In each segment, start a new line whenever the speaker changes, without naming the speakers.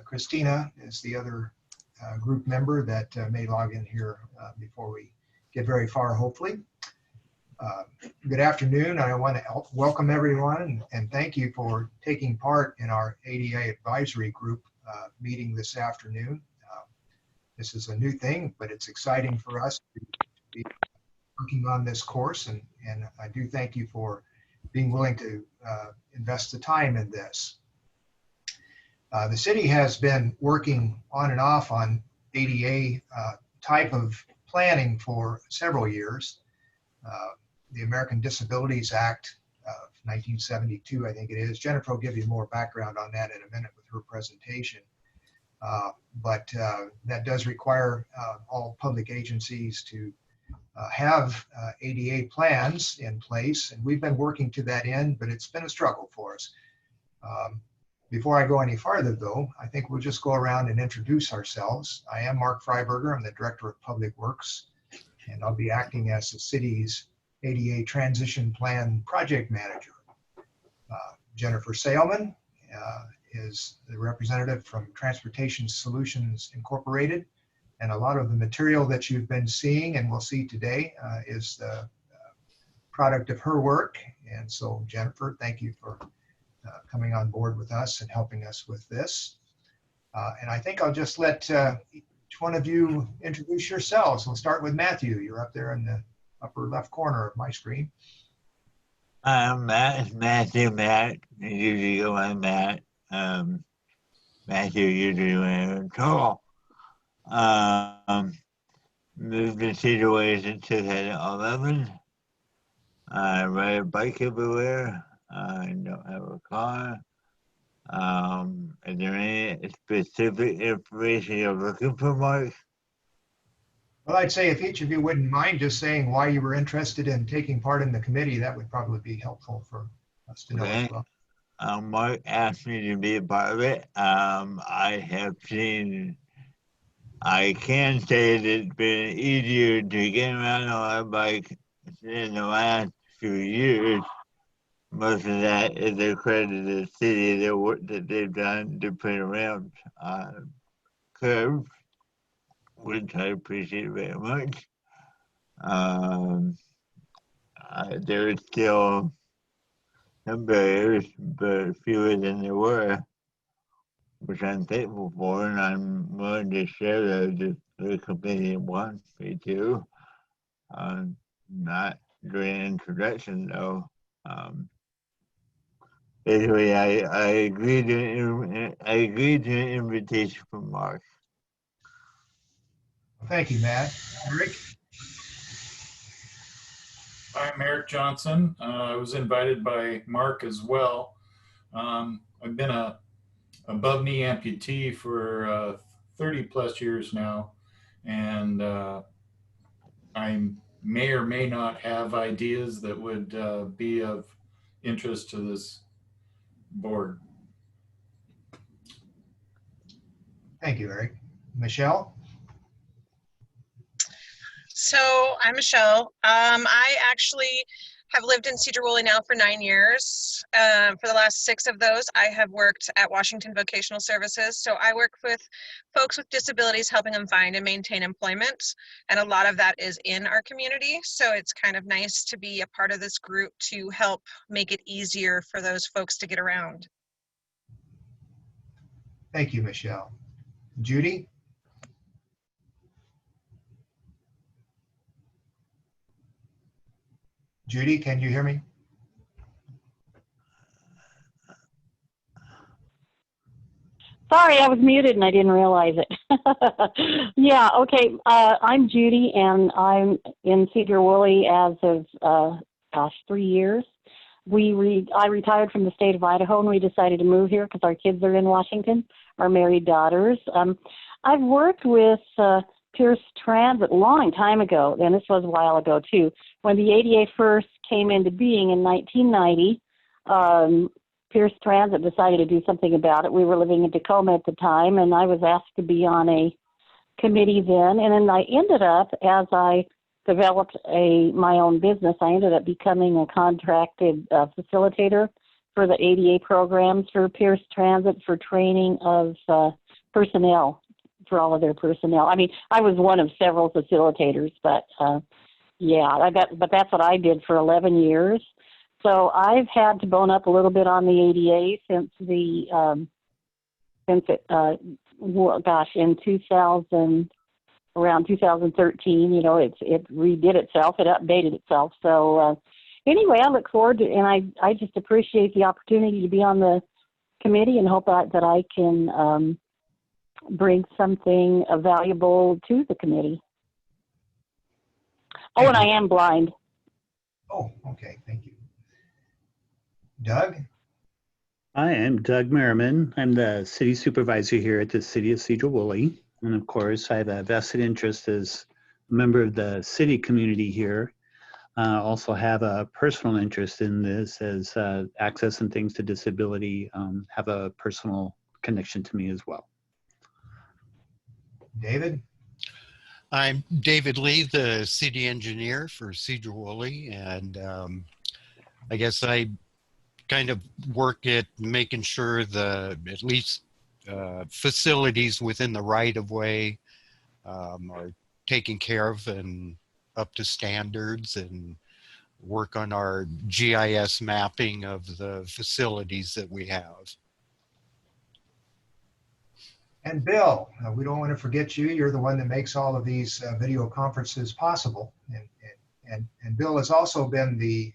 Christina is the other group member that may log in here before we get very far, hopefully. Good afternoon. I want to welcome everyone and thank you for taking part in our ADA advisory group meeting this afternoon. This is a new thing, but it's exciting for us to be working on this course, and I do thank you for being willing to invest the time in this. The city has been working on and off on ADA type of planning for several years. The American Disabilities Act of 1972, I think it is. Jennifer will give you more background on that in a minute with her presentation. But that does require all public agencies to have ADA plans in place, and we've been working to that end, but it's been a struggle for us. Before I go any farther, though, I think we'll just go around and introduce ourselves. I am Mark Freiberger. I'm the Director of Public Works, and I'll be acting as the city's ADA Transition Plan Project Manager. Jennifer Sailman is the representative from Transportation Solutions Incorporated, and a lot of the material that you've been seeing and will see today is the product of her work. And so, Jennifer, thank you for coming on board with us and helping us with this. And I think I'll just let each one of you introduce yourselves. We'll start with Matthew. You're up there in the upper left corner of my screen.
Matthew, usually go on Matt. Matthew, usually when tall. Moved to Sedro-Woolley in 2011. I ride a bike everywhere. I don't have a car. Is there any specific information you're looking for, Mark?
Well, I'd say if each of you wouldn't mind just saying why you were interested in taking part in the committee, that would probably be helpful for us to know as well.
Mark asked me to be a part of it. I can say that it's been easier to get around on a bike in the last few years. Most of that is a credit to the city, the work that they've done to put around curves, which I appreciate very much. There is still some barriers, but fewer than there were, which I'm thankful for, and I'm willing to share those if the committee wants me to. Not during introduction though. Anyway, I agreed to an invitation from Mark.
Thank you, Matt. Eric?
I'm Eric Johnson. I was invited by Mark as well. I've been a above knee amputee for 30 plus years now, and I may or may not have ideas that would be of interest to this board.
Thank you, Eric. Michelle?
So I'm Michelle. I actually have lived in Sedro-Woolley now for 9 years. For the last 6 of those, I have worked at Washington Vocational Services. So I work with folks with disabilities, helping them find and maintain employment. And a lot of that is in our community. So it's kind of nice to be a part of this group to help make it easier for those folks to get around.
Thank you, Michelle. Judy? Judy, can you hear me?
Sorry, I was muted and I didn't realize it. Yeah, okay. I'm Judy, and I'm in Sedro-Woolley as of 3 years. I retired from the state of Idaho, and we decided to move here because our kids are in Washington, our married daughters. I've worked with Pierce Transit a long time ago, and this was a while ago too. When the ADA first came into being in 1990, Pierce Transit decided to do something about it. We were living in Tacoma at the time, and I was asked to be on a committee then. And then I ended up, as I developed my own business, I ended up becoming a contracted facilitator for the ADA programs for Pierce Transit for training of personnel, for all of their personnel. I mean, I was one of several facilitators, but yeah, but that's what I did for 11 years. So I've had to bone up a little bit on the ADA since in 2000, around 2013, you know, it redid itself, it updated itself. So anyway, I look forward to, and I just appreciate the opportunity to be on the committee and hope that I can bring something valuable to the committee. Oh, and I am blind.
Oh, okay, thank you. Doug?
I am Doug Merriman. I'm the city supervisor here at the city of Sedro-Woolley. And of course, I have a vested interest as a member of the city community here. Also have a personal interest in this as access and things to disability have a personal connection to me as well.
David?
I'm David Lee, the city engineer for Sedro-Woolley, and I guess I kind of work at making sure at least facilities within the right-of-way are taken care of and up to standards, and work on our GIS mapping of the facilities that we have.
And Bill, we don't want to forget you. You're the one that makes all of these video conferences possible. And Bill has also been the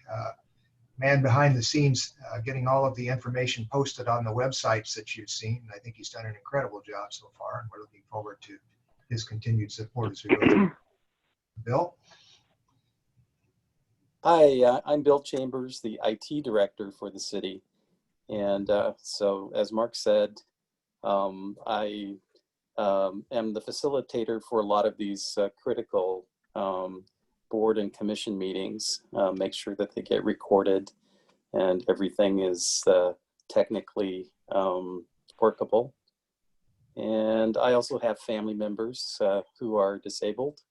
man behind the scenes, getting all of the information posted on the websites that you've seen. And I think he's done an incredible job so far, and we're looking forward to his continued support as we go through. Bill?
Hi, I'm Bill Chambers, the IT director for the city. And so as Mark said, I am the facilitator for a lot of these critical board and commission meetings, make sure that they get recorded and everything is technically workable. And I also have family members who are disabled.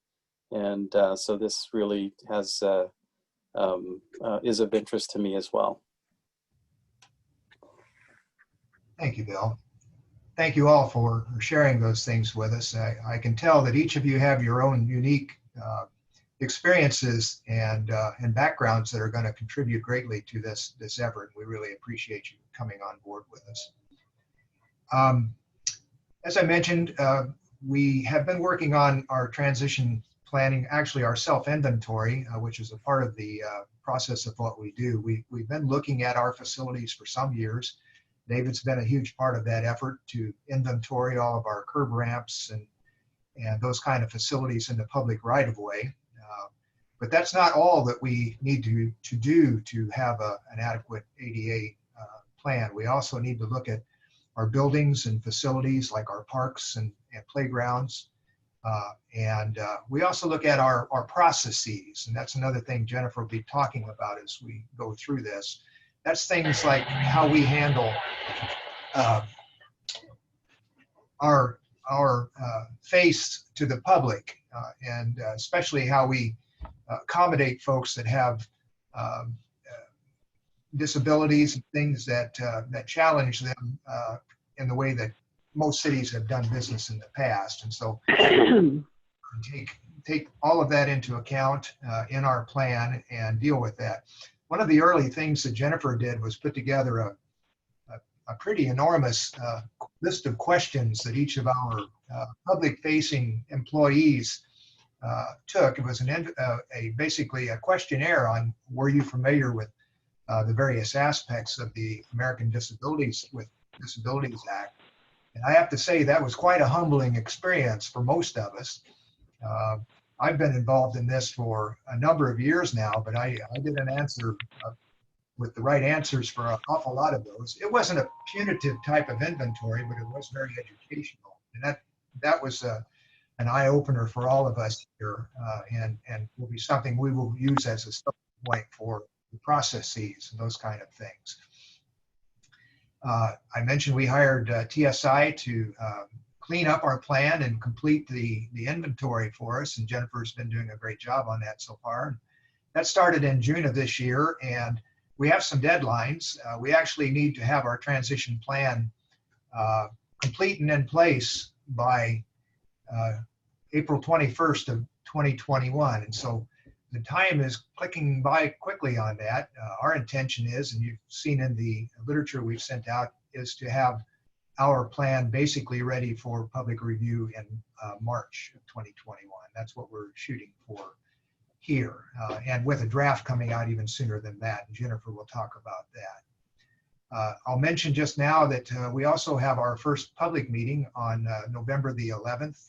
And so this really has is of interest to me as well.
Thank you, Bill. Thank you all for sharing those things with us. I can tell that each of you have your own unique experiences and backgrounds that are going to contribute greatly to this effort. We really appreciate you coming on board with us. As I mentioned, we have been working on our transition planning, actually our self-inventory, which is a part of the process of what we do. We've been looking at our facilities for some years. David's been a huge part of that effort to inventory all of our curb ramps and those kind of facilities in the public right-of-way. But that's not all that we need to do to have an adequate ADA plan. We also need to look at our buildings and facilities like our parks and playgrounds. We also look at our processes, and that's another thing Jennifer will be talking about as we go through this. That's things like how we handle our face to the public, and especially how we accommodate folks that have disabilities and things that challenge them in the way that most cities have done business in the past. And so take all of that into account in our plan and deal with that. One of the early things that Jennifer did was put together a pretty enormous list of questions that each of our public-facing employees took. It was basically a questionnaire on, were you familiar with the various aspects of the American Disabilities Act? And I have to say that was quite a humbling experience for most of us. I've been involved in this for a number of years now, but I didn't answer with the right answers for an awful lot of those. It wasn't a punitive type of inventory, but it was very educational. And that was an eye-opener for all of us here, and will be something we will use as a starting point for the processes and those kind of things. I mentioned we hired TSI to clean up our plan and complete the inventory for us, and Jennifer's been doing a great job on that so far. That started in June of this year, and we have some deadlines. We actually need to have our transition plan complete and in place by April 21st of 2021. And so the time is clicking by quickly on that. Our intention is, and you've seen in the literature we've sent out, is to have our plan basically ready for public review in March of 2021. That's what we're shooting for here, and with a draft coming out even sooner than that. And Jennifer will talk about that. I'll mention just now that we also have our first public meeting on November the 11th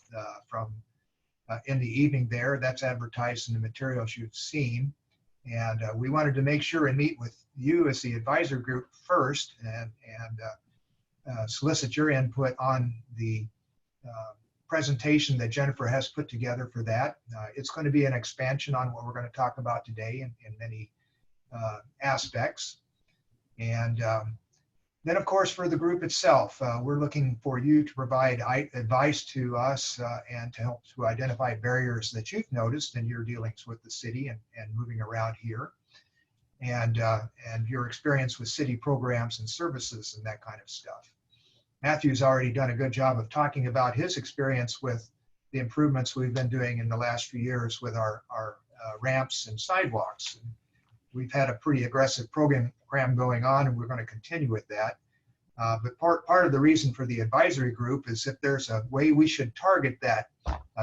from in the evening there. That's advertised in the materials you've seen. And we wanted to make sure and meet with you as the advisor group first and solicit your input on the presentation that Jennifer has put together for that. It's going to be an expansion on what we're going to talk about today in many aspects. And then, of course, for the group itself, we're looking for you to provide advice to us and to help to identify barriers that you've noticed in your dealings with the city and moving around here, and your experience with city programs and services and that kind of stuff. Matthew's already done a good job of talking about his experience with the improvements we've been doing in the last few years with our ramps and sidewalks. And we've had a pretty aggressive program going on, and we're going to continue with that. But part of the reason for the advisory group is if there's a way we should target that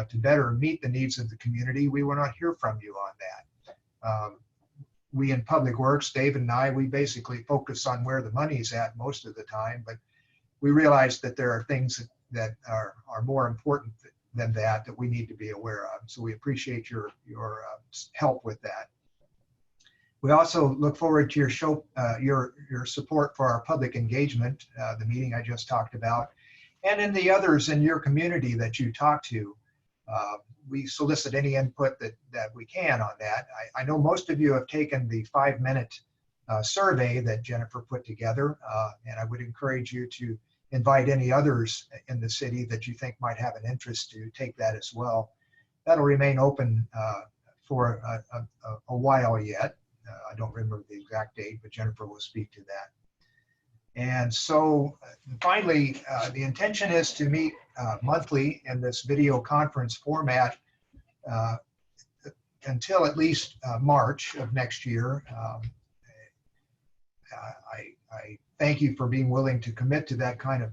to better meet the needs of the community, we want to hear from you on that. We in Public Works, David and I, we basically focus on where the money's at most of the time, but we realize that there are things that are more important than that we need to be aware of. So we appreciate your help with that. We also look forward to your support for our public engagement, the meeting I just talked about, and in the others in your community that you talk to. We solicit any input that we can on that. I know most of you have taken the 5-minute survey that Jennifer put together, and I would encourage you to invite any others in the city that you think might have an interest to take that as well. That'll remain open for a while yet. I don't remember the exact date, but Jennifer will speak to that. And so finally, the intention is to meet monthly in this video conference format until at least March of next year. I thank you for being willing to commit to that kind of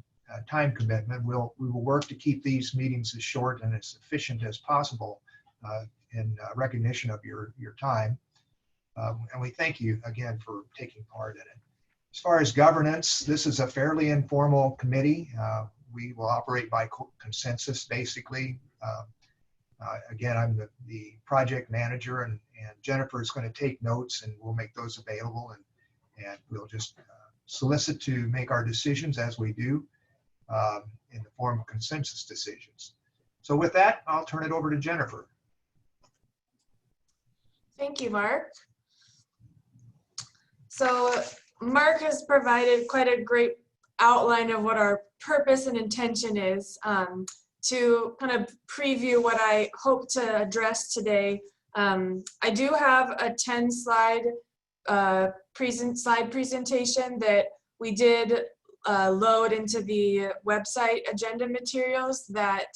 time commitment. We will work to keep these meetings as short and as efficient as possible in recognition of your time. And we thank you again for taking part in it. As far as governance, this is a fairly informal committee. We will operate by consensus, basically. Again, I'm the project manager, and Jennifer is going to take notes, and we'll make those available, and we'll just solicit to make our decisions as we do in the form of consensus decisions. So with that, I'll turn it over to Jennifer.
Thank you, Mark. So Mark has provided quite a great outline of what our purpose and intention is. To kind of preview what I hope to address today, I do have a 10-slide slide presentation that we did load into the website agenda materials that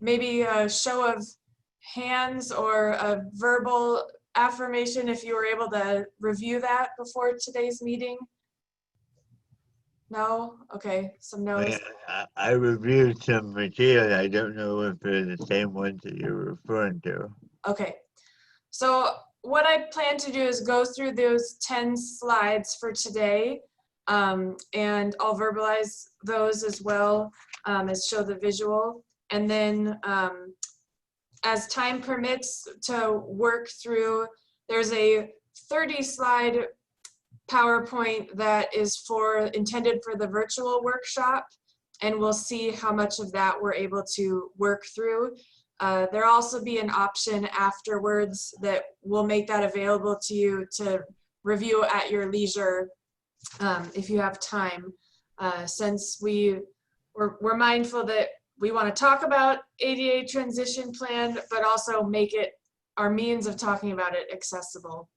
maybe a show of hands or a verbal affirmation if you were able to review that before today's meeting. No? Okay, some no's.
I reviewed some material. I don't know if they're the same ones that you're referring to.
Okay, so what I plan to do is go through those 10 slides for today, and I'll verbalize those as well as show the visual. And then as time permits to work through, there's a 30-slide PowerPoint that is intended for the virtual workshop, and we'll see how much of that we're able to work through. There'll also be an option afterwards that will make that available to you to review at your leisure if you have time, since we're mindful that we want to talk about ADA transition plan, but also make it our means of talking about it accessible.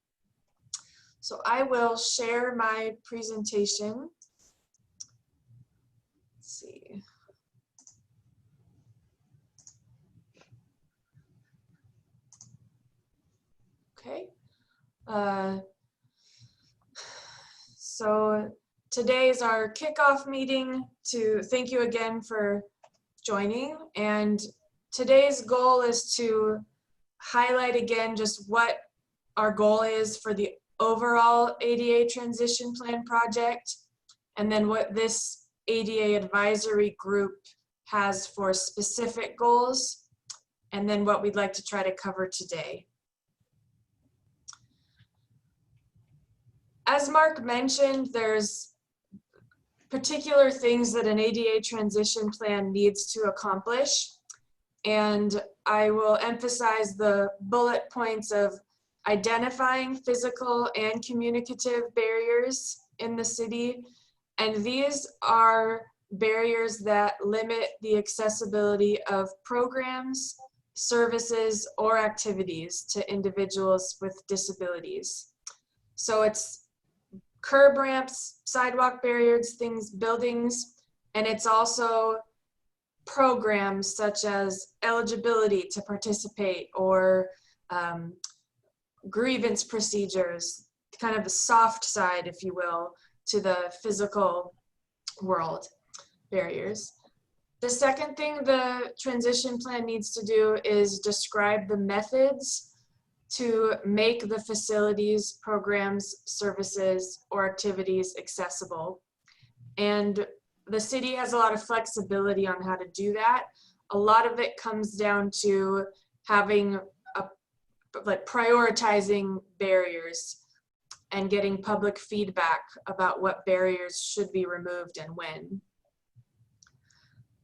So I will share my presentation. Let's see. Okay. So today is our kickoff meeting to thank you again for joining. And today's goal is to highlight again just what our goal is for the overall ADA transition plan project, and then what this ADA advisory group has for specific goals, and then what we'd like to try to cover today. As Mark mentioned, there's particular things that an ADA transition plan needs to accomplish, and I will emphasize the bullet points of identifying physical and communicative barriers in the city, and these are barriers that limit the accessibility of programs, services, or activities to individuals with disabilities. So it's curb ramps, sidewalk barriers, buildings, and it's also programs such as eligibility to participate or grievance procedures, kind of the soft side, if you will, to the physical world barriers. The second thing the transition plan needs to do is describe the methods to make the facilities, programs, services, or activities accessible. And the city has a lot of flexibility on how to do that. A lot of it comes down to having prioritizing barriers and getting public feedback about what barriers should be removed and when.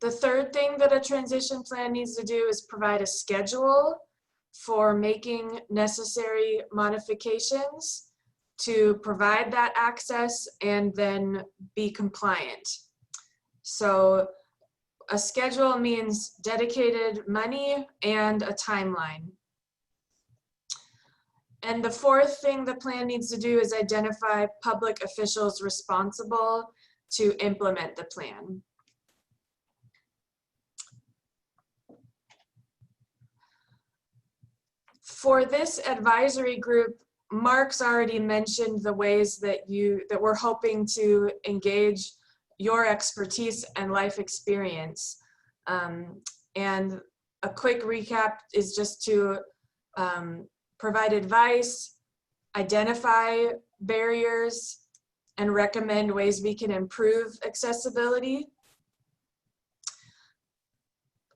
The third thing that a transition plan needs to do is provide a schedule for making necessary modifications to provide that access and then be compliant. So a schedule means dedicated money and a timeline. And the fourth thing the plan needs to do is identify public officials responsible to implement the plan. For this advisory group, Mark's already mentioned the ways that we're hoping to engage your expertise and life experience. And a quick recap is just to provide advice, identify barriers, and recommend ways we can improve accessibility.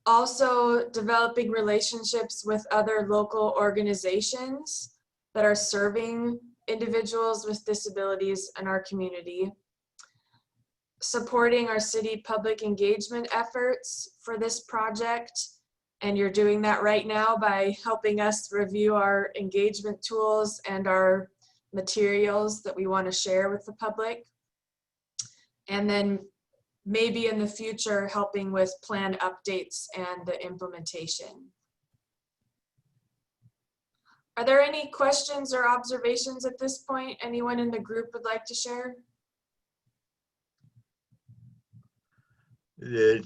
Also, developing relationships with other local organizations that are serving individuals with disabilities in our community. Supporting our city public engagement efforts for this project. And you're doing that right now by helping us review our engagement tools and our materials that we want to share with the public. And then maybe in the future, helping with plan updates and the implementation. Are there any questions or observations at this point anyone in the group would like to share?
The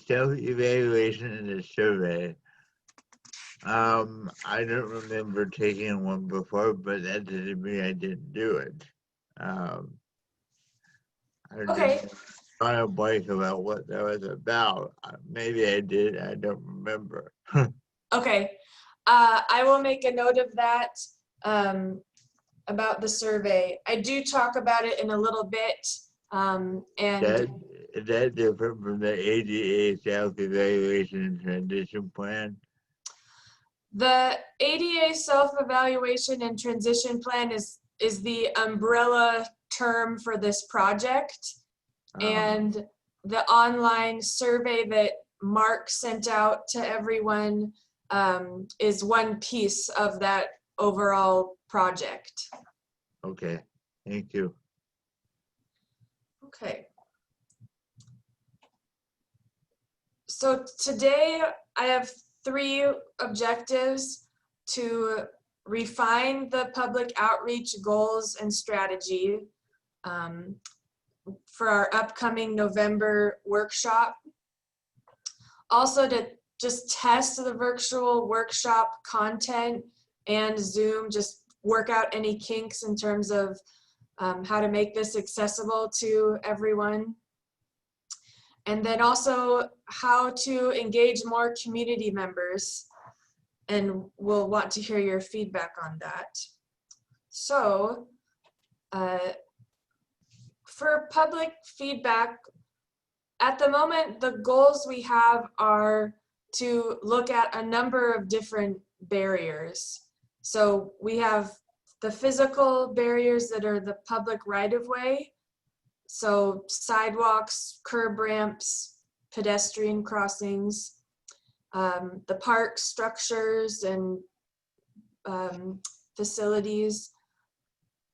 self-evaluation and the survey. I don't remember taking one before, but that doesn't mean I didn't do it.
Okay.
Trying to blank about what that was about. Maybe I did. I don't remember.
Okay. I will make a note of that about the survey. I do talk about it in a little bit.
Is that different from the ADA self-evaluation and transition plan?
The ADA self-evaluation and transition plan is the umbrella term for this project. And the online survey that Mark sent out to everyone is one piece of that overall project.
Okay, thank you.
Okay. So today I have 3 objectives to refine the public outreach goals and strategy for our upcoming November workshop. Also to just test the virtual workshop content and Zoom, just work out any kinks in terms of how to make this accessible to everyone. And then also how to engage more community members. And we'll want to hear your feedback on that. So for public feedback, at the moment, the goals we have are to look at a number of different barriers. So we have the physical barriers that are the public right-of-way. So sidewalks, curb ramps, pedestrian crossings, the park structures and facilities,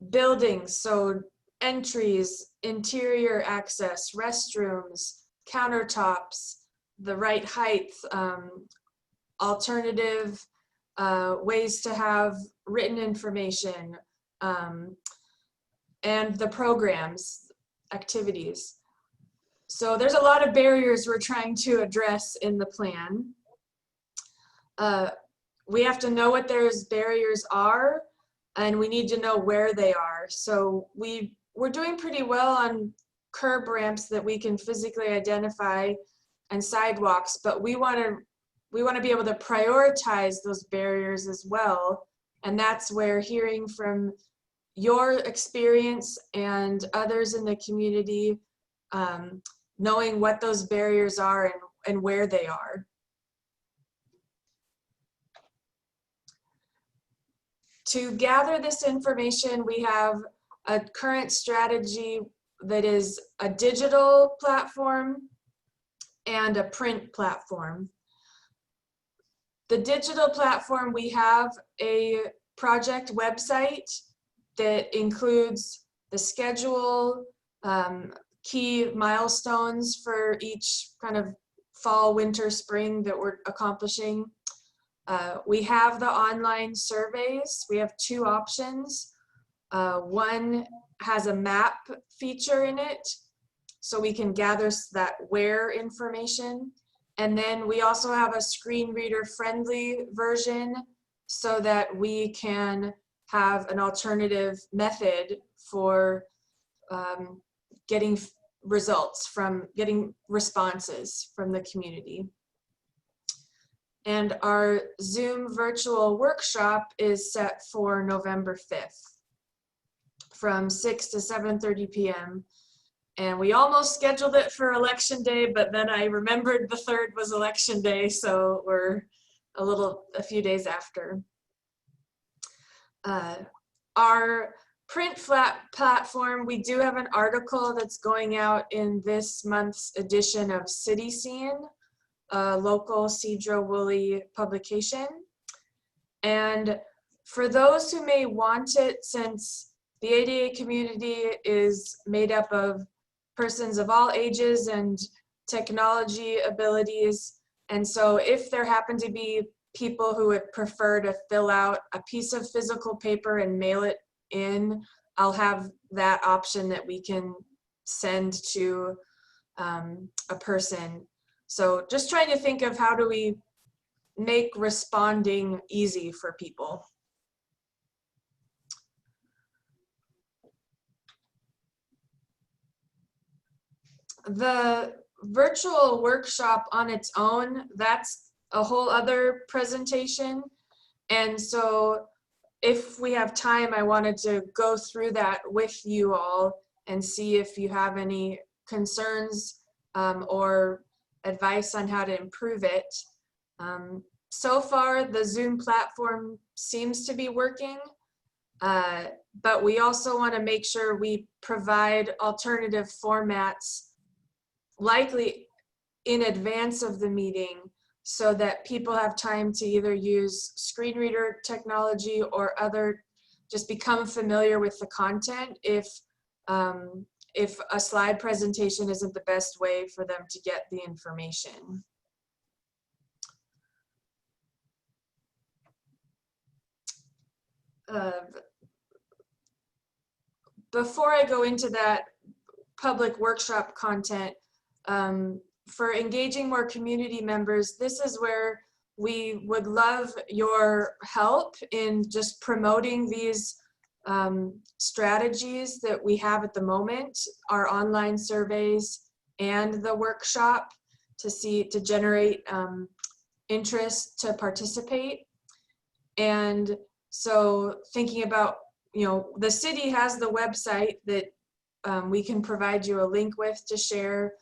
buildings, so entries, interior access, restrooms, countertops, the right height, alternative ways to have written information, and the programs, activities. So there's a lot of barriers we're trying to address in the plan. We have to know what those barriers are, and we need to know where they are. So we're doing pretty well on curb ramps that we can physically identify and sidewalks, but we want to be able to prioritize those barriers as well. And that's where hearing from your experience and others in the community, knowing what those barriers are and where they are. To gather this information, we have a current strategy that is a digital platform and a print platform. The digital platform, we have a project website that includes the schedule, key milestones for each kind of fall, winter, spring that we're accomplishing. We have the online surveys. We have two options. One has a map feature in it, so we can gather that where information. And then we also have a screen reader friendly version so that we can have an alternative method for getting results from, getting responses from the community. And our Zoom virtual workshop is set for November 5th from 6 to 7:30 p.m. And we almost scheduled it for election day, but then I remembered the 3rd was election day, so we're a few days after. Our print platform, we do have an article that's going out in this month's edition of City Scene, a local Sedro-Woolley publication. And for those who may want it, since the ADA community is made up of persons of all ages and technology abilities, and so if there happen to be people who would prefer to fill out a piece of physical paper and mail it in, I'll have that option that we can send to a person. So just trying to think of how do we make responding easy for people. The virtual workshop on its own, that's a whole other presentation. And so if we have time, I wanted to go through that with you all and see if you have any concerns or advice on how to improve it. So far, the Zoom platform seems to be working, but we also want to make sure we provide alternative formats likely in advance of the meeting so that people have time to either use screen reader technology or other, just become familiar with the content if a slide presentation isn't the best way for them to get the information. before I go into that public workshop content, for engaging more community members, this is where we would love your help in just promoting these strategies that we have at the moment, our online surveys and the workshop, to generate interest to participate. And so thinking about, you know, the city has the website that we can provide you a link with to share.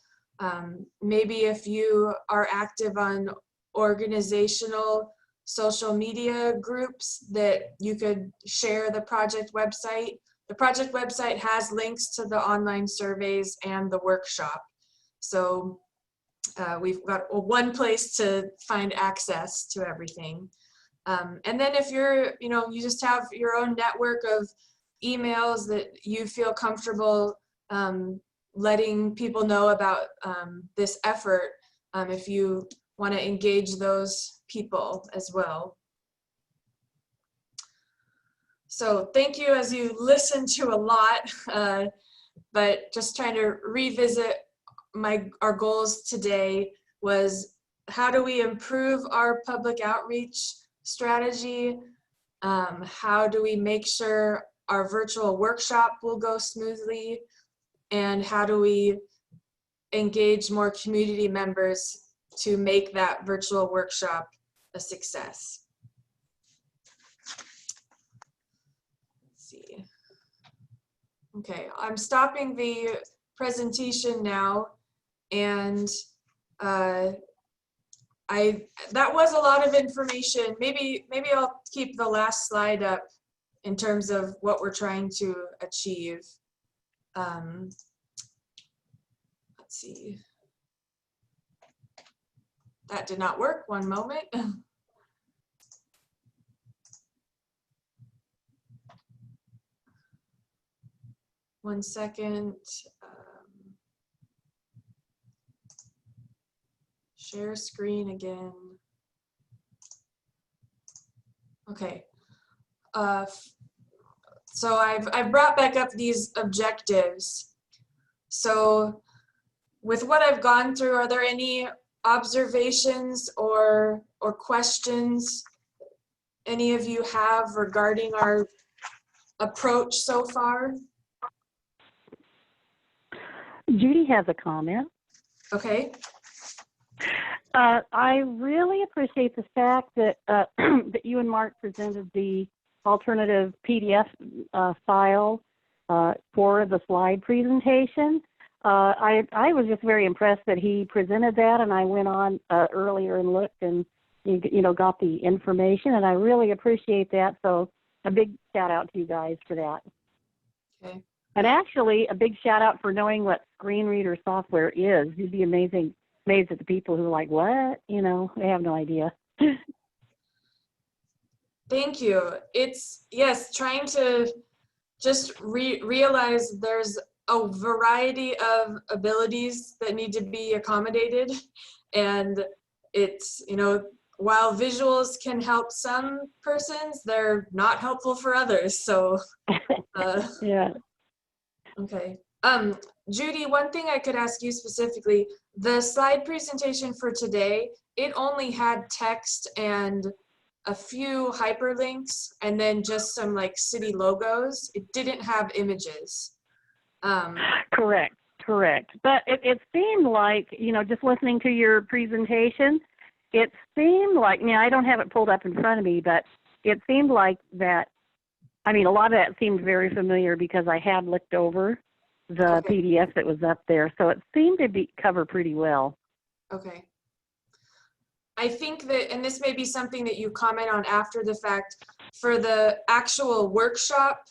Maybe if you are active on organizational social media groups, that you could share the project website. The project website has links to the online surveys and the workshop. So we've got one place to find access to everything. And then if you're, you know, you just have your own network of emails that you feel comfortable letting people know about this effort, if you want to engage those people as well. So thank you as you listen to a lot, but just trying to revisit our goals today was, how do we improve our public outreach strategy? How do we make sure our virtual workshop will go smoothly? And how do we engage more community members to make that virtual workshop a success? Let's see. Okay, I'm stopping the presentation now, and that was a lot of information. Maybe I'll keep the last slide up in terms of what we're trying to achieve. Let's see. That did not work. One moment. One second. Share screen again. Okay. So I've brought back up these objectives. So with what I've gone through, are there any observations or questions any of you have regarding our approach so far?
Judy has a comment.
Okay.
I really appreciate the fact that that you and Mark presented the alternative PDF file for the slide presentation. I was just very impressed that he presented that, and I went on earlier and looked and you know got the information, and I really appreciate that. So a big shout out to you guys for that.
Okay.
And actually, a big shout out for knowing what screen reader software is. You'd be amazed at the people who are like, what? You know, they have no idea.
Thank you. It's, yes, trying to just realize there's a variety of abilities that need to be accommodated. And it's, you know, while visuals can help some persons, they're not helpful for others. So,
yeah.
Okay. Judy, one thing I could ask you specifically, the slide presentation for today, it only had text and a few hyperlinks and then just some like city logos. It didn't have images.
Correct. But it seemed like, you know, just listening to your presentation, it seemed like, I don't have it pulled up in front of me, but it seemed like that, I mean, a lot of that seemed very familiar because I had looked over the
Okay.
PDF that was up there. So it seemed to be covered pretty well.
Okay. I think that, and this may be something that you comment on after the fact, for the actual workshop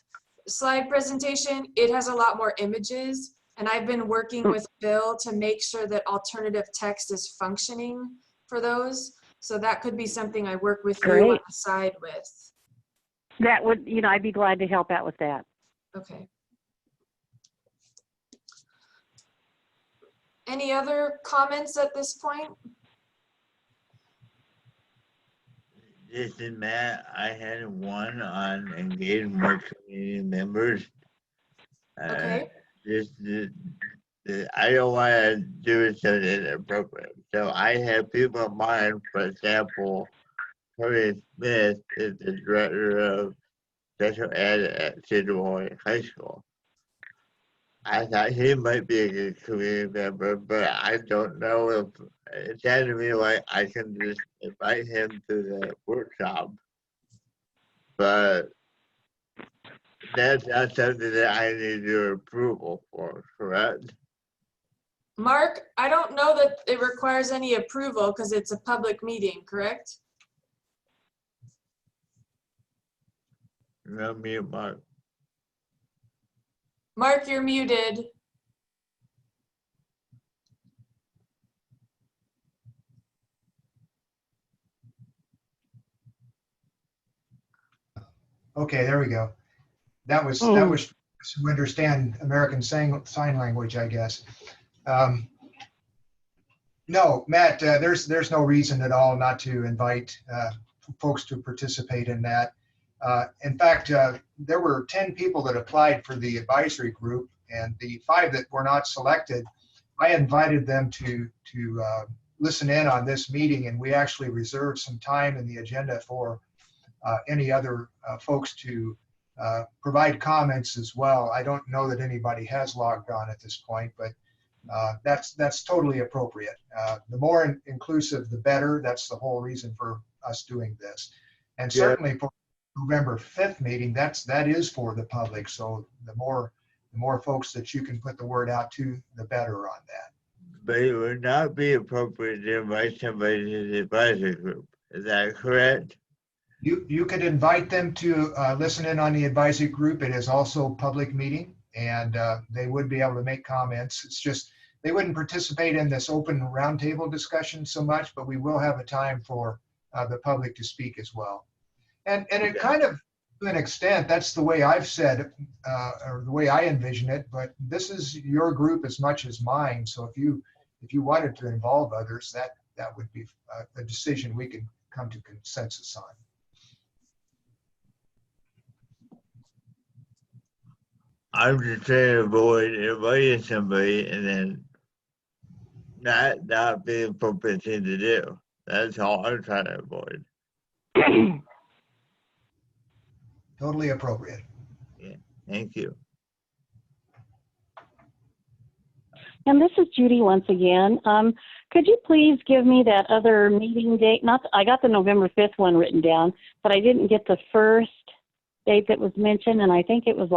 slide presentation, it has a lot more images. And I've been working with Bill to make sure that alternative text is functioning for those. So that could be something I work with you on the side with.
That would, I'd be glad to help out with that.
Okay. Any other comments at this point?
This is Matt. I had one on engage more community members.
Okay.
This I don't want to do it so inappropriate. So I have people in mind, for example, Tony Smith is the director of special ed at Sedro-Woolley High School. I thought he might be a good community member, but I don't know if it sounded to me like I can just invite him to the workshop. But that's not something that I need your approval for, correct?
Mark, I don't know that it requires any approval because it's a public meeting, correct?
You're on mute, Mark.
Mark, you're muted.
Okay, there we go. That was to understand American Sign Language, I guess. No, Matt, there's no reason at all not to invite folks to participate in that. In fact, there were 10 people that applied for the advisory group, and the 5 that were not selected, I invited them to listen in on this meeting, and we actually reserved some time in the agenda for any other folks to provide comments as well. I don't know that anybody has logged on at this point, but that's totally appropriate. The more inclusive, the better. That's the whole reason for us doing this. And certainly for November 5th meeting, that is for the public. So the more folks that you can put the word out to, the better on that.
But it would not be appropriate to invite somebody to the advisory group. Is that correct?
You could invite them to listen in on the advisory group. It is also a public meeting, and they would be able to make comments. It's just they wouldn't participate in this open roundtable discussion so much, but we will have a time for the public to speak as well. And it kind of, to an extent, that's the way I've said, or the way I envision it, but this is your group as much as mine. So if you wanted to involve others, that would be a decision we could come to consensus on.
I'm just trying to avoid inviting somebody and then not being the appropriate thing to do. That's all I'm trying to avoid.
Totally appropriate.
Yeah, thank you.
And this is Judy once again. Could you please give me that other meeting date? I got the November 5th one written down, but I didn't get the first date that was mentioned, and I think it was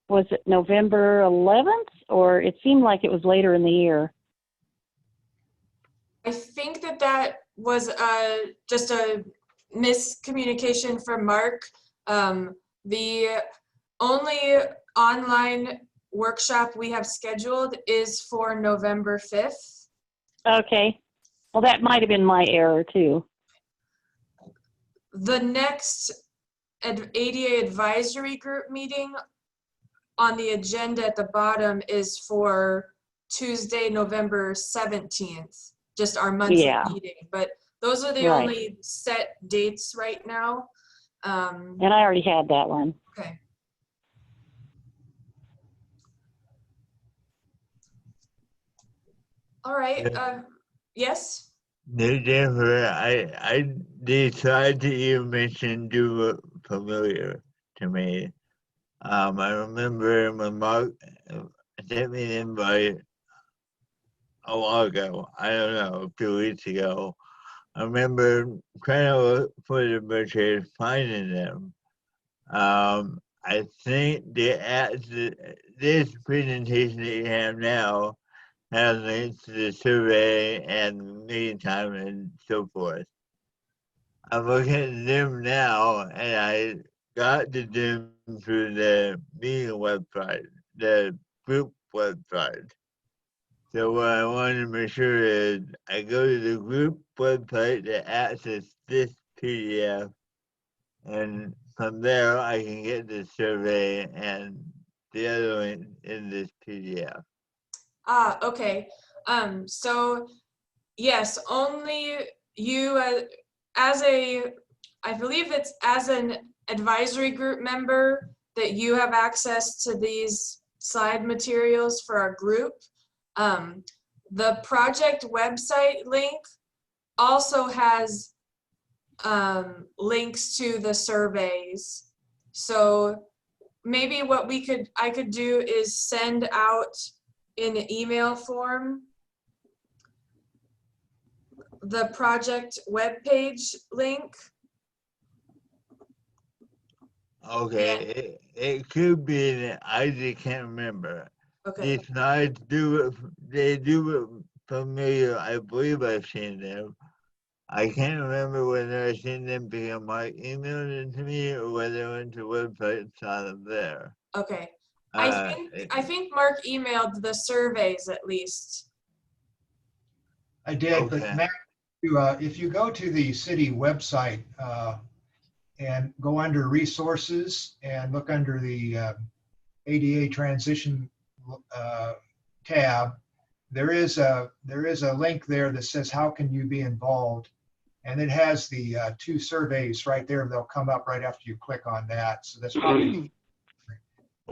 was it November 11th, or it seemed like it was later in the year?
I think that was just a miscommunication from Mark. The only online workshop we have scheduled is for November 5th.
Okay. Well, that might have been my error too.
The next ADA advisory group meeting on the agenda at the bottom is for Tuesday, November 17th, just our monthly meeting. But those are the only set dates right now.
And I already had that one.
Okay. All right. Yes?
Jennifer, I decided that you mentioned you were familiar to me. I remember when Mark sent me an invite a while ago. I don't know, a few weeks ago. I remember trying to look for the butchers, finding them. I think this presentation that you have now has links to the survey and the meeting time and so forth. I'm looking at them now, and I got to them through the meeting website, the group website. So what I want to make sure is I go to the group website to access this PDF, and from there I can get the survey and the other link in this PDF.
Okay. So yes, only you as a I believe it's as an advisory group member that you have access to these slide materials for our group. The project website link also has links to the surveys. So maybe what I could do is send out in an email form the project webpage link.
Okay, it could be that I just can't remember.
Okay.
These slides they do it familiar. I believe I've seen them. I can't remember whether I've seen them because Mike emailed it to me or whether I went to the website and saw them there.
Okay. I think Mark emailed the surveys at least.
I did, but
Okay.
Matt, if you go to the city website and go under resources and look under the ADA transition tab, there is a link there that says how can you be involved, and it has the 2 surveys right there. They'll come up right after you click on that. So that's probably.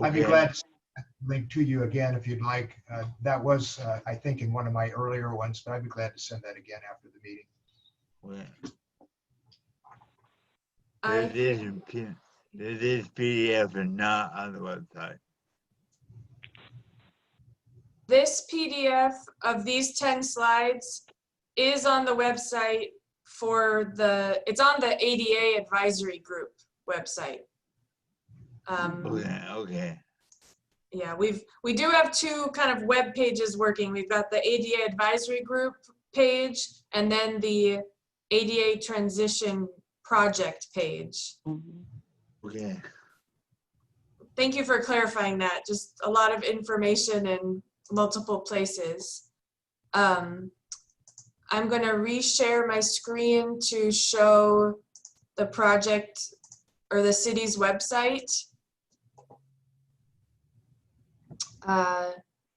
I'd be glad to send that link to you again if you'd like. That was I think in one of my earlier ones, but I'd be glad to send that again after the meeting.
This PDF is not on the website.
This PDF of these 10 slides is on the website it's on the ADA advisory group website.
Okay.
Yeah, we do have 2 kind of web pages working. We've got the ADA advisory group page and then the ADA transition project page.
Okay.
Thank you for clarifying that. Just a lot of information in multiple places. I'm going to reshare my screen to show the project or the city's website.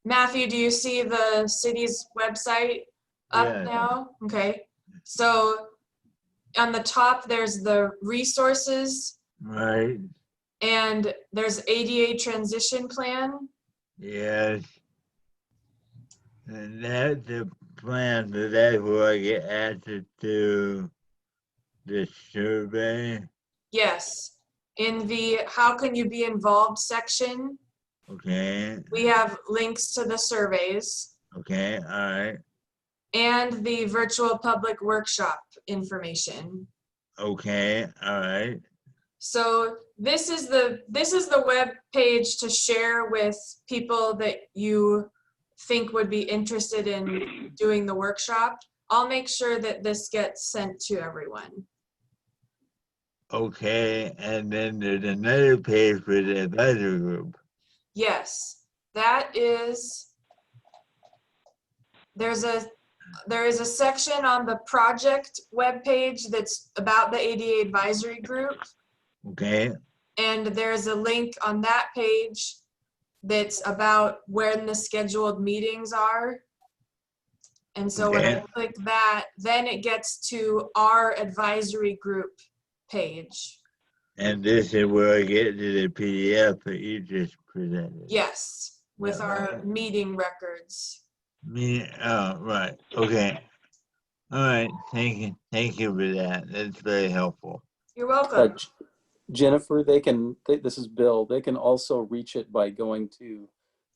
Matthew, do you see the city's website up now? Okay. So on the top, there's the resources.
Right.
And there's ADA transition plan.
Yes. And that's the plan, so that's where I get access to the survey.
Yes. In the how can you be involved section,
Okay.
we have links to the surveys.
Okay, all right.
And the virtual public workshop information.
Okay, all right.
So this is the web page to share with people that you think would be interested in doing the workshop. I'll make sure that this gets sent to everyone.
Okay, and then there's another page for the advisory group.
Yes, that is, there is a section on the project webpage that's about the ADA advisory group.
Okay.
And there's a link on that page that's about when the scheduled meetings are. And so when I click that, then it gets to our advisory group page.
And this is where I get to the PDF that you just presented.
Yes, with our meeting records.
Right. Okay. All right. Thank you for that. That's very helpful.
You're welcome.
Jennifer, this is Bill, they can also reach it by going to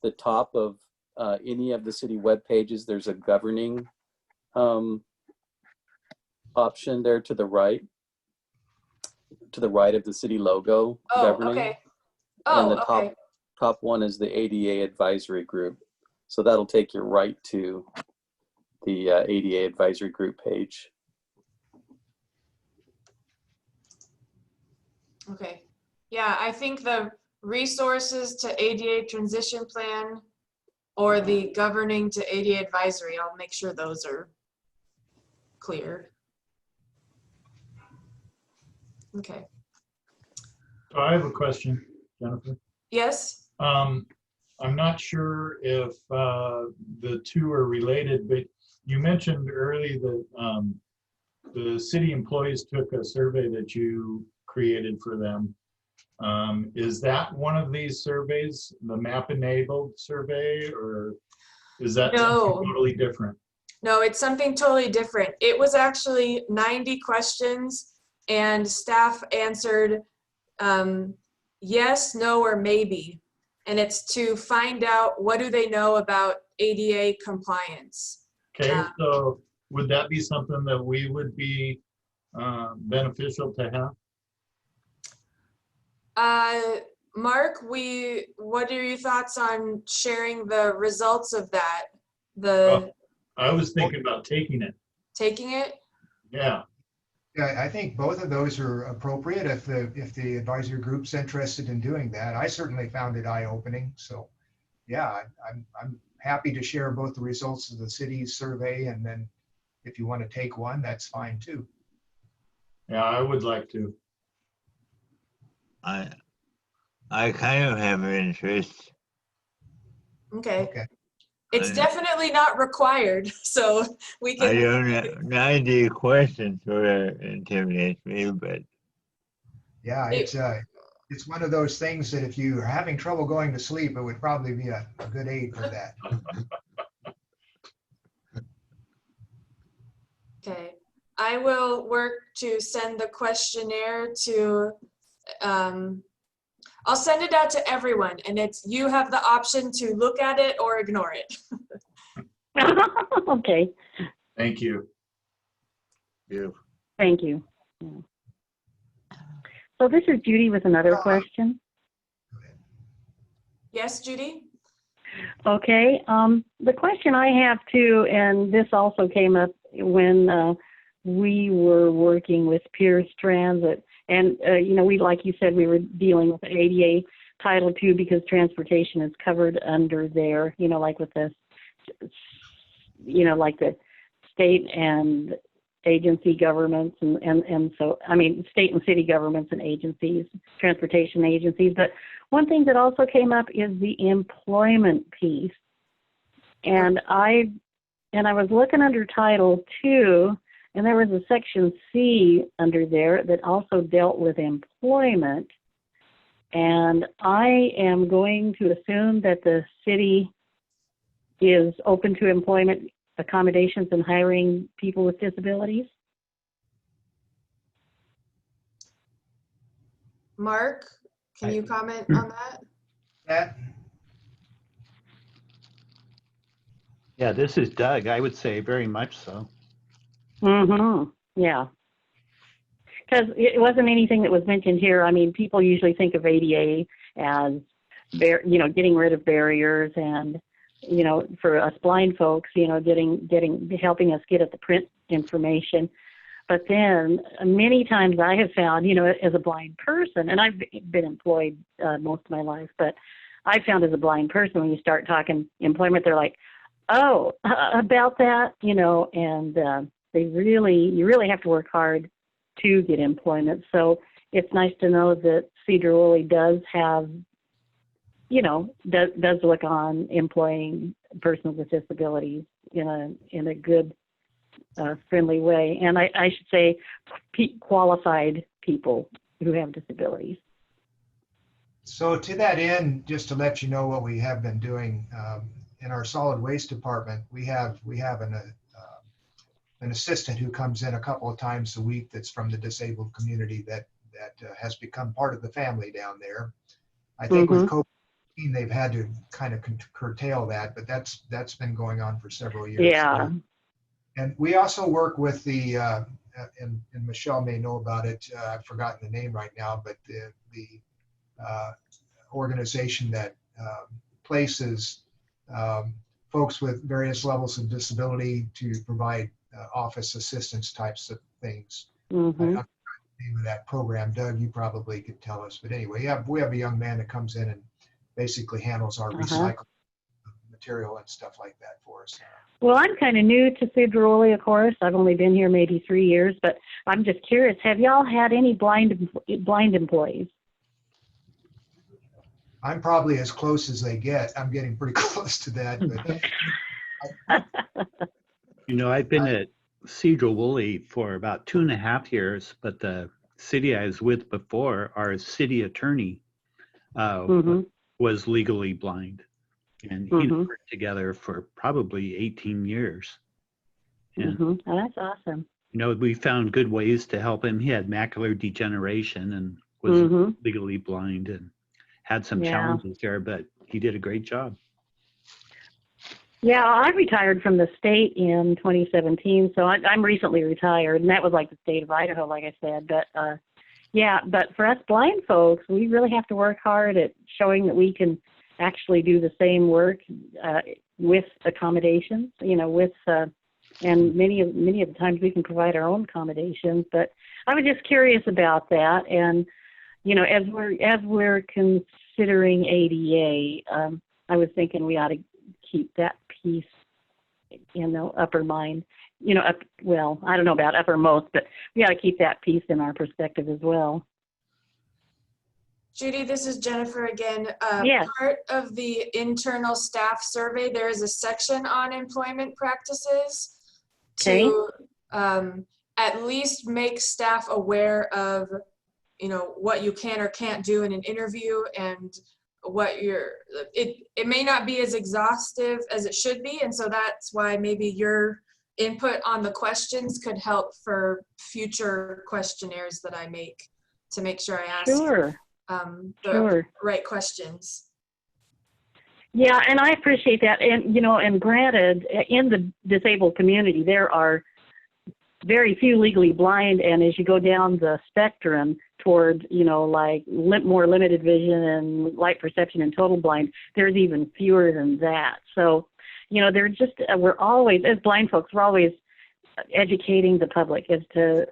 the top of any of the city web pages. There's a governing option there to the right of the city logo.
Oh,
governing.
okay. Oh,
and the
okay.
top one is the ADA advisory group. So that'll take you right to the ADA advisory group page.
Okay. Yeah, I think the resources to ADA transition plan or the governing to ADA advisory, I'll make sure those are clear. Okay.
So I have a question, Jennifer.
Yes?
I'm not sure if the 2 are related, but you mentioned early that the city employees took a survey that you created for them. Is that one of these surveys, the map enabled survey, or is that
No.
something totally different?
No, it's something totally different. It was actually 90 questions and staff answered yes, no, or maybe. And it's to find out what do they know about ADA compliance.
Okay, so would that be something that we would be beneficial to have?
Mark, what are your thoughts on sharing the results of that?
I was thinking about taking it.
Taking it?
Yeah.
Yeah, I think both of those are appropriate if the advisory group's interested in doing that. I certainly found it eye-opening. So yeah, I'm happy to share both the results of the city's survey, and then if you want to take one, that's fine too.
Yeah, I would like to.
I kind of have an interest.
Okay.
Okay.
It's definitely not required, so we can.
I don't know. 90 questions sort of intimidates me, but
Yeah, it's one of those things that if you are having trouble going to sleep, it would probably be a good aid for that.
Okay. I will work to send the questionnaire to, I'll send it out to everyone, and you have the option to look at it or ignore it.
Okay,
Thank you.
thank you. Yeah. So this is Judy with another question.
Yes, Judy?
Okay, the question I have too, and this also came up when we were working with Pierce Transit, and we, like you said, we were dealing with the ADA Title II because transportation is covered under there, like with the, like the state and agency governments and so, I mean, state and city governments and agencies, transportation agencies. But one thing that also came up is the employment piece. And I was looking under Title II, and there was a Section C under there that also dealt with employment. And I am going to assume that the city is open to employment accommodations and hiring people with disabilities.
Mark, can you comment on that?
That,
Yeah, this is Doug. I would say very much so.
Mm-hmm. Yeah. Because it wasn't anything that was mentioned here. I mean, people usually think of ADA as, getting rid of barriers and, for us blind folks, helping us get at the print information. But then many times I have found, as a blind person, and I've been employed most of my life, but I found as a blind person, when you start talking employment, they're like, oh, about that, and you really have to work hard to get employment. So it's nice to know that Sedro-Woolley does have, does look on employing persons with disabilities in a good, friendly way. And I should say qualified people who have disabilities.
so to that end, just to let you know what we have been doing in our solid waste department, we have an assistant who comes in a couple of times a week that's from the disabled community that has become part of the family down there. I think with COVID, they've had to kind of curtail that, but that's been going on for several years.
Yeah.
And we also work with the, and Michelle may know about it, I've forgotten the name right now, but the organization that places folks with various levels of disability to provide office assistance types of things.
Mm-hmm.
I forgot the name of that program. Doug, you probably could tell us. But anyway, we have a young man that comes in and basically handles our recycled material and stuff like that for us.
Well, I'm kind of new to Sedro-Woolley, of course. I've only been here maybe 3 years, but I'm just curious. Have y'all had any blind employees?
I'm probably as close as they get. I'm getting pretty close to that. But
I've been at Sedro-Woolley for about 2.5 years, but the city I was with before, our city attorney
Mm-hmm.
was legally blind. And he
Mm-hmm.
worked together for probably 18 years. And,
Mm-hmm. Oh, that's awesome.
you know, we found good ways to help him. He had macular degeneration and was
Mm-hmm.
legally blind and had some
Yeah.
challenges there, but he did a great job.
Yeah, I retired from the state in 2017, so I'm recently retired, and that was like the state of Idaho, like I said. But yeah, but for us blind folks, we really have to work hard at showing that we can actually do the same work with accommodations. You know, with and many of the times we can provide our own accommodations. But I was just curious about that, and you know, as we're considering ADA, I was thinking we ought to keep that piece, you know, upper mind, you know, well, I don't know about uppermost, but we got to keep that piece in our perspective as well.
Judy, this is Jennifer again.
Yes.
Part of the internal staff survey, there is a section on employment practices to at least make staff aware of, you know, what you can or can't do in an interview, and what it may not be as exhaustive as it should be, and so that's why maybe your input on the questions could help for future questionnaires that I make, to make sure I ask the right questions.
Yeah, and I appreciate that. And you know, and granted, in the disabled community, there are very few legally blind, and as you go down the spectrum toward, you know, like more limited vision and light perception and total blind, there's even fewer than that. So, you know, they're just, we're always, as blind folks, we're always educating the public as to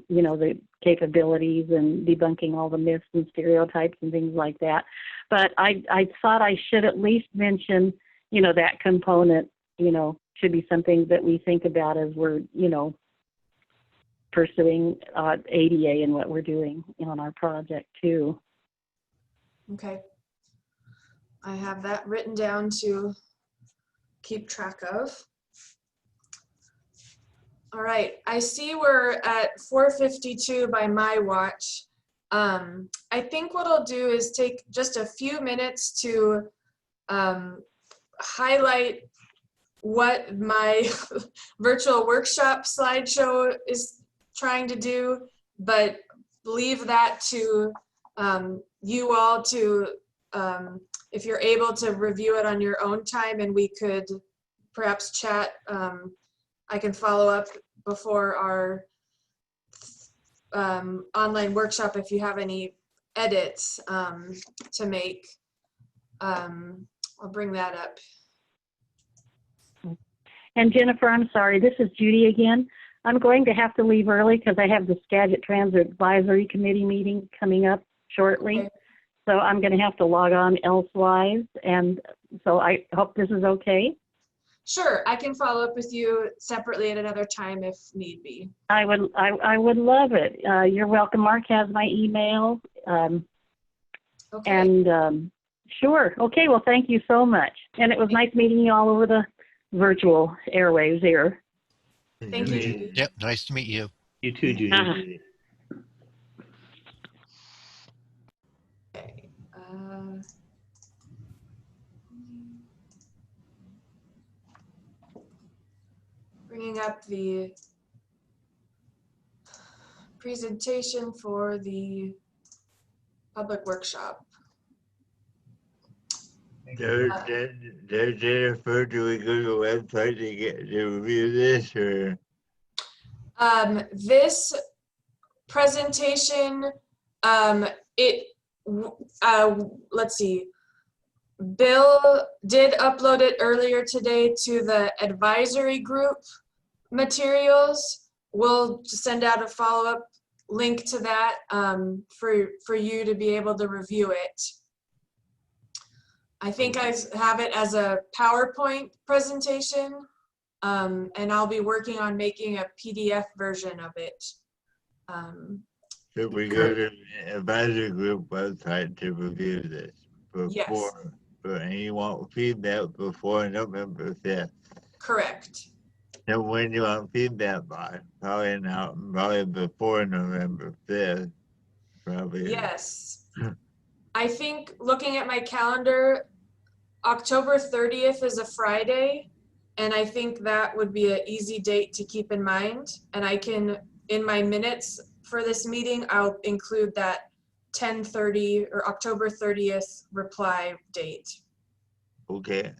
you know, the capabilities and debunking all the myths and stereotypes and things like that. But I thought I should at least mention, you know, that component, you know, should be something that we think about as we're, you know, pursuing ADA and what we're doing on our project too.
Okay. I have that written down to keep track of. All right, I see we're at 4:52 by my watch. I think what I'll do is take just a few minutes to highlight what my virtual workshop slideshow is trying to do, but leave that to you all to, if you're able to review it on your own time, and we could perhaps chat. I can follow up before our online workshop if you have any edits to make. I'll bring that up.
And Jennifer, I'm sorry, this is Judy again. I'm going to have to leave early because I have the Skagit Transit Advisory Committee meeting coming up shortly. Okay. So I'm going to have to log on elsewise. And so I hope this is okay.
Sure, I can follow up with you separately at another time if need be.
I would love it. You're welcome. Mark has my email. Okay. And sure. Okay, well, thank you so much. And it was nice meeting you all over the virtual airwaves here.
Thank you, Judy.
Yep, nice to meet you.
You too, Judy.
Okay. Bringing up the presentation for the public workshop.
Jennifer, do we go to the website to review this, or?
This presentation, let's see. Bill did upload it earlier today to the advisory group materials. We'll send out a follow-up link to that for you to be able to review it. I think I have it as a PowerPoint presentation, and I'll be working on making a PDF version of it.
Should we go to the advisory group website to review this before?
Yes.
And you want feedback before November 5th?
Correct.
So when do you want feedback by? Probably before November 5th. Probably.
Yes. I think looking at my calendar, October 30th is a Friday, and I think that would be an easy date to keep in mind. And I can, in my minutes for this meeting, I'll include that 10:30 or October 30th reply date.
Okay.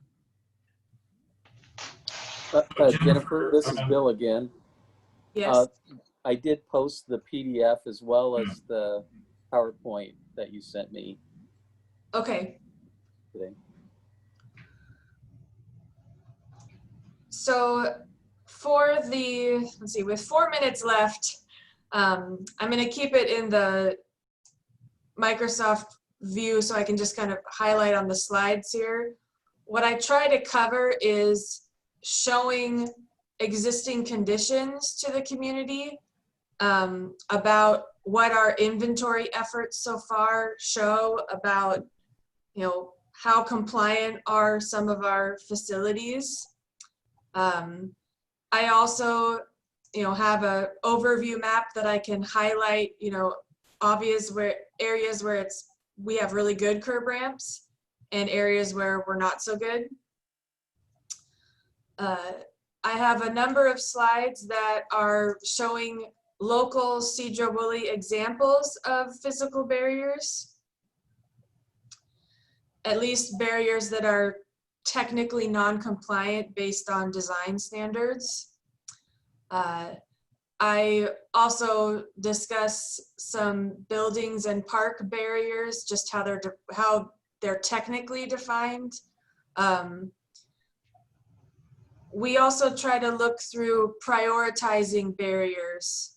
Jennifer, this is Bill again.
Yes.
I did post the PDF as well as the PowerPoint that you sent me
Okay.
today.
So for the, let's see, with 4 minutes left, I'm going to keep it in the Microsoft view so I can just kind of highlight on the slides here. What I try to cover is showing existing conditions to the community, about what our inventory efforts so far show about, you know, how compliant are some of our facilities. I also, you know, have a overview map that I can highlight, you know, obvious where areas where we have really good curb ramps and areas where we're not so good. I have a number of slides that are showing local Sedro-Woolley examples of physical barriers, at least barriers that are technically non-compliant based on design standards. I also discuss some buildings and park barriers, just how they're technically defined. We also try to look through prioritizing barriers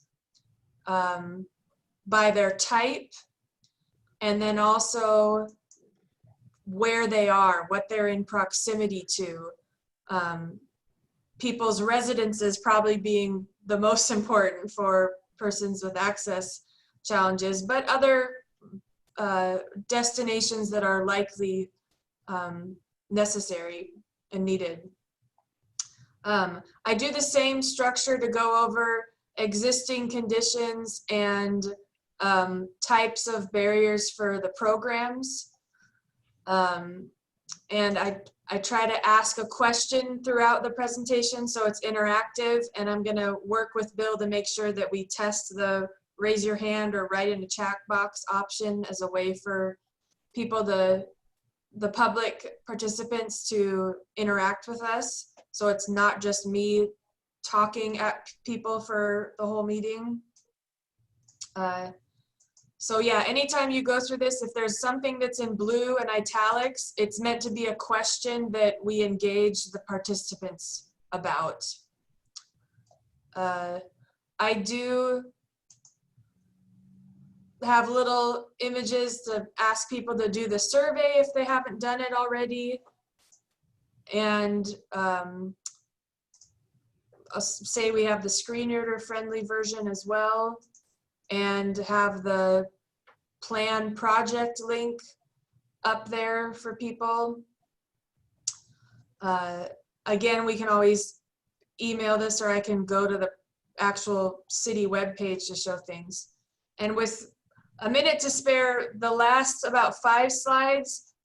by their type, and then also where they are, what they're in proximity to. People's residences probably being the most important for persons with access challenges, but other destinations that are likely necessary and needed. I do the same structure to go over existing conditions and types of barriers for the programs. And I try to ask a question throughout the presentation so it's interactive, and I'm going to work with Bill to make sure that we test the raise your hand or write in the chat box option as a way for people, the public participants, to interact with us. So it's not just me talking at people for the whole meeting. So yeah, anytime you go through this, if there's something that's in blue and italics, it's meant to be a question that we engage the participants about. I do have little images to ask people to do the survey if they haven't done it already. And I'll say we have the screen reader friendly version as well, and have the plan project link up there for people. Again, we can always email this, or I can go to the actual city webpage to show things. And with a minute to spare, the last about 5 slides,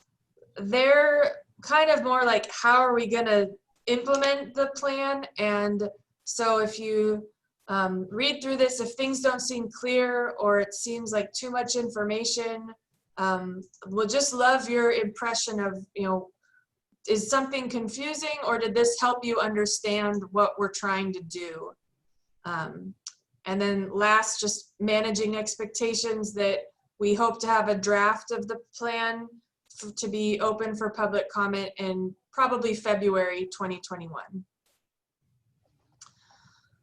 they're kind of more like, how are we gonna implement the plan? And so if you read through this, if things don't seem clear or it seems like too much information, we'll just love your impression of, you know, is something confusing, or did this help you understand what we're trying to do? And then last, just managing expectations that we hope to have a draft of the plan to be open for public comment in probably February 2021.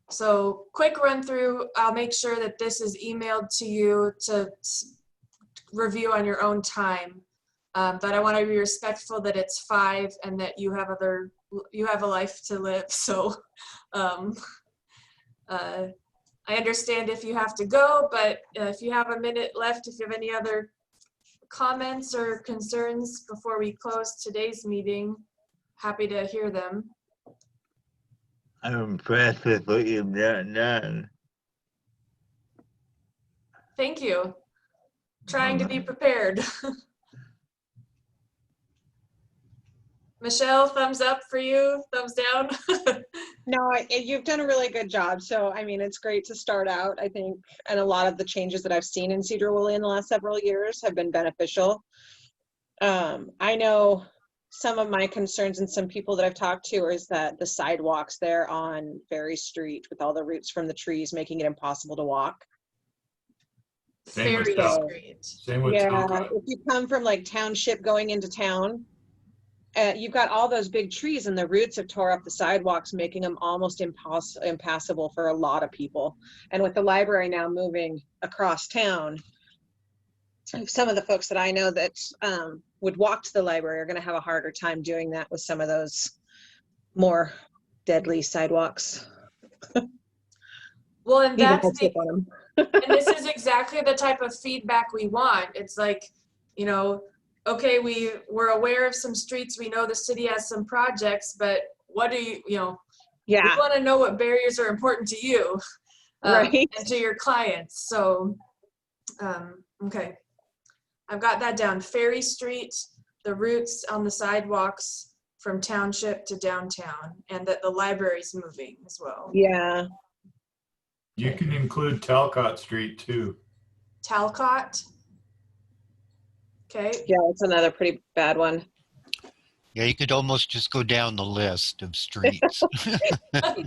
So quick run through, I'll make sure that this is emailed to you to review on your own time. But I want to be respectful that it's 5 and that you have a life to live. So I understand if you have to go, but if you have a minute left, if you have any other comments or concerns before we close today's meeting, happy to hear them.
I'm impressed with what you've done.
Thank you. Trying to be prepared. Michelle, thumbs up for you, thumbs down.
No, you've done a really good job. So, I mean, it's great to start out, I think, and a lot of the changes that I've seen in Sedro-Woolley in the last several years have been beneficial. I know some of my concerns and some people that I've talked to is that the sidewalks there on Ferry Street with all the roots from the trees making it impossible to walk.
Same with
Ferry
Cal-
Street.
Same with
Yeah,
Talcott.
if you come from like Township going into town, you've got all those big trees and the roots have tore up the sidewalks, making them almost impassable for a lot of people. And with the library now moving across town, some of the folks that I know that would walk to the library are going to have a harder time doing that with some of those more deadly sidewalks.
Well, and
Even
that's
if I slip on them.
and this is exactly the type of feedback we want. It's like, you know, okay, we're aware of some streets, we know the city has some projects, but what do you know, we
Yeah,
want to know what barriers are important to you
right.
and to your clients. So, okay, I've got that down. Ferry Street, the routes on the sidewalks from Township to downtown, and that the library's moving as well.
Yeah.
You can include Talcott Street too.
Talcott. Okay.
Yeah, it's another pretty bad one.
Yeah, you could almost just go down the list of streets.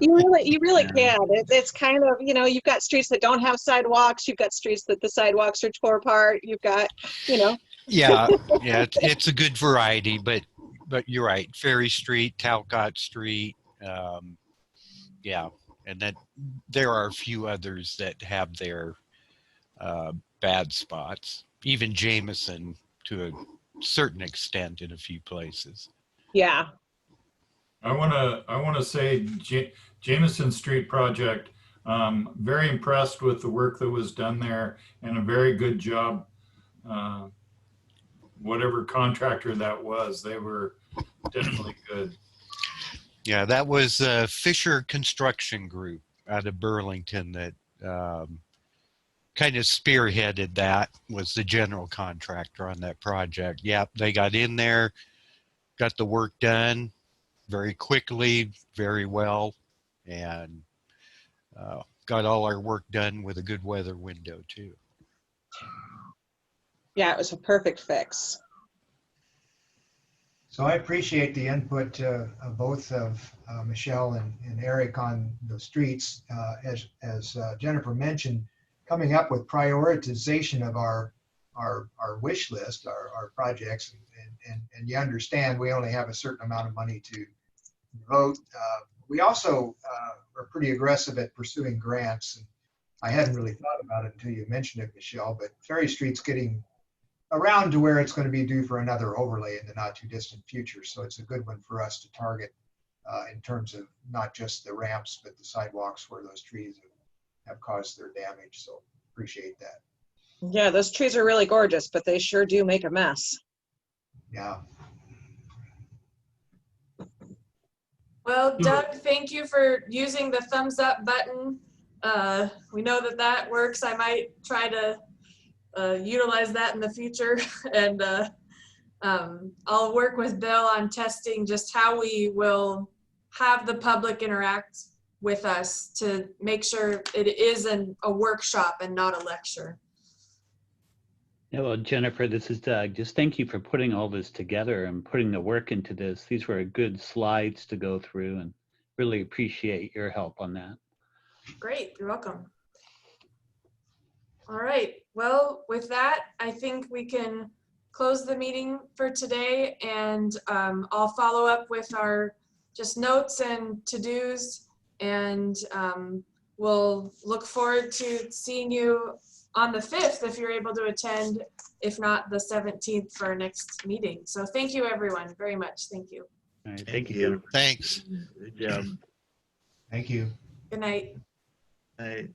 You really
Yeah.
can. It's kind of, you know, you've got streets that don't have sidewalks. You've got streets that the sidewalks are tore apart. You've got, you know.
Yeah, it's a good variety, but you're right. Ferry Street, Talcott Street, yeah, and that there are a few others that have their bad spots. Even Jameson, to a certain extent, in a few places.
Yeah.
I want to say Jameson Street project. Very impressed with the work that was done there, and a very good job. Whatever contractor that was, they were definitely good.
Yeah, that was Fisher Construction Group out of Burlington that kind of spearheaded that, was the general contractor on that project. Yep, they got in there, got the work done very quickly, very well, and got all our work done with a good weather window too.
Yeah, it was a perfect fix.
So I appreciate the input of both of Michelle and Eric on the streets. As Jennifer mentioned, coming up with prioritization of our wish list, our projects, and you understand we only have a certain amount of money to vote. We also are pretty aggressive at pursuing grants. And I hadn't really thought about it until you mentioned it, Michelle, but Ferry Street's getting around to where it's going to be due for another overlay in the not too distant future. So it's a good one for us to target in terms of not just the ramps, but the sidewalks where those trees have caused their damage. So appreciate that.
Yeah, those trees are really gorgeous, but they sure do make a mess.
Yeah.
Well, Doug, thank you for using the thumbs up button. We know that works. I might try to utilize that in the future. And I'll work with Bill on testing just how we will have the public interact with us to make sure it is a workshop and not a lecture.
Yeah, well, Jennifer, this is Doug. Just thank you for putting all this together and putting the work into this. These were good slides to go through, and really appreciate your help on that.
Great, you're welcome. All right, well, with that, I think we can close the meeting for today, and I'll follow up with our just notes and to-dos, and we'll look forward to seeing you on the 5th if you're able to attend, if not the 17th for our next meeting. So thank you, everyone, very much. Thank you.
All right, thank you, Jennifer.
Thanks.
Good job.
Thank you.
Good night.
Right.